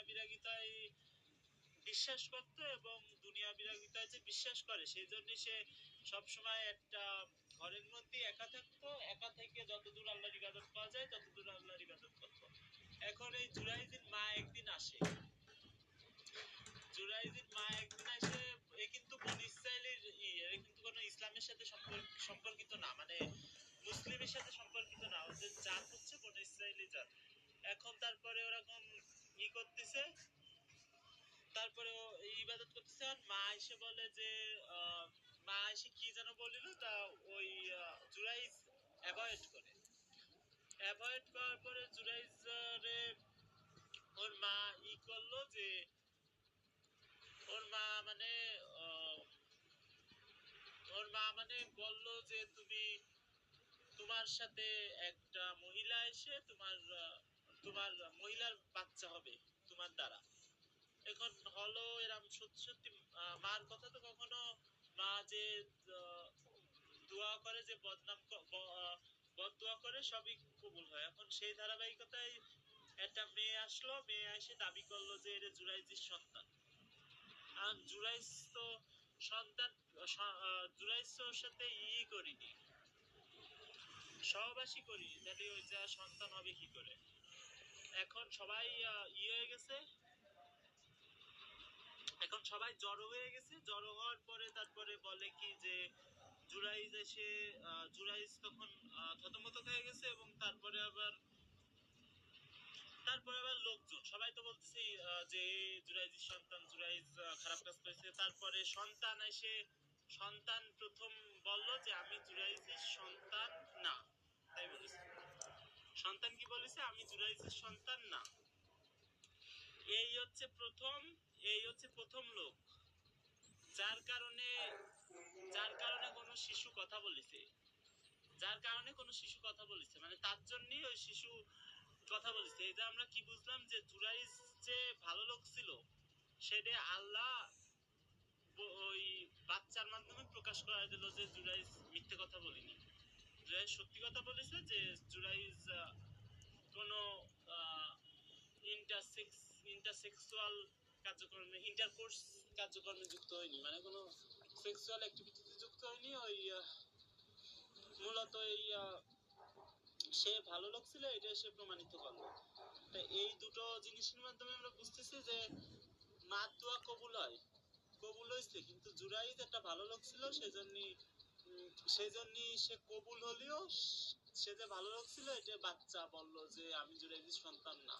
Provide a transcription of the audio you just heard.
দুনিয়া বিরাগিতায় বিশ্বাস করত এবং দুনিয়া বিরাগিতায় যে বিশ্বাস করে সেই জন্য সে সবসময় একটা ঘরের মধ্যে একা থাকতো, একা থেকে যতদূর আল্লাহর ইবাদত পাওয়া যায় ততদূর আল্লাহর ইবাদত করতো। এখন এই জুরাইজের মা একদিন আসে, জুরাইজের মা একদিন আসে, এ কিন্তু বনি ইসরাইলের এ কিন্তু কোনো ইসলামের সাথে সম্পর্কিত না, মানে মুসলিমের সাথে সম্পর্কিত না, ওদের জাত হচ্ছে বনি ইসরাইলি জাত। এখন তারপরে ওরকম করতেছে, তারপরে ও ইবাদত করতেছে, আর মা এসে বলে যে মা এসে কি যেন বলিল, তা ওই জুরাইজ অ্যাভয়েড করে। অ্যাভয়েড করার পরে জুরাইজ ওর মা করলো যে ওর মা মানে বলল যে তুমি তোমার সাথে একটা মহিলা এসে তোমার মহিলার বাচ্চা হবে তোমার দ্বারা। এখন হলো এরকম সত্যি সত্যি মার কথা তো কখনো মা যে দোয়া করে যে বদদোয়া করে সবই কবুল হয়। এখন সেই ধারাবাহিকতায় একটা মেয়ে আসলো, মেয়ে এসে দাবি করলো যে এটা জুরাইজের সন্তান। আর জুরাইজ তো সন্তান, জুরাইজ ওর সাথে করিনি, সহবাসী করিনি, তাহলে ওই যা সন্তান হবে কি করে? এখন সবাই হয়ে গেছে, এখন সবাই জড়ো হয়ে গেছে। জড়ো হওয়ার পরে তারপরে বলে কি যে জুরাইজ এসে জুরাইজ তখন থতমত হয়ে গেছে, এবং তারপরে আবার লোকজন সবাই তো বলতেছে যে জুরাইজের সন্তান, জুরাইজ খারাপ কাজ করেছে। তারপরে সন্তান প্রথম বলল যে আমি জুরাইজের সন্তান না, তাই বলেছে। সন্তান কি বলেছে? আমি জুরাইজের সন্তান না। এই হচ্ছে প্রথম লোক যার কারণে কোনো শিশু কথা বলেছে, মানে তার জন্যই ওই শিশু কথা বলেছে। এটা আমরা কি বুঝলাম যে জুরাইজ যে ভালো লোক ছিল সেটা আল্লাহ ওই বাচ্চার মাধ্যমে প্রকাশ করা দিল যে জুরাইজ মিথ্যে কথা বলিনি, জুরাইজ সত্যি কথা বলেছে, যে জুরাইজ কোনো ইন্টারসেক্সুয়াল কার্যক্রমে, ইন্টারকোর্স কার্যক্রমে যুক্ত হয়নি, মানে কোনো সেক্সুয়াল অ্যাক্টিভিটিতে যুক্ত হয়নি। ওই মূলত এই সে ভালো লোক ছিল, এটা সে প্রমাণিত করলো। তো এই দুটো জিনিসের মাধ্যমে আমরা বুঝতেছি যে মার দোয়া কবুল হয়েছে, কিন্তু জুরাইজ একটা ভালো লোক ছিল, সেজন্যই সে কবুল হলেও সে যে ভালো লোক ছিল এটা বাচ্চা বললো যে আমি জুরাইজের সন্তান না।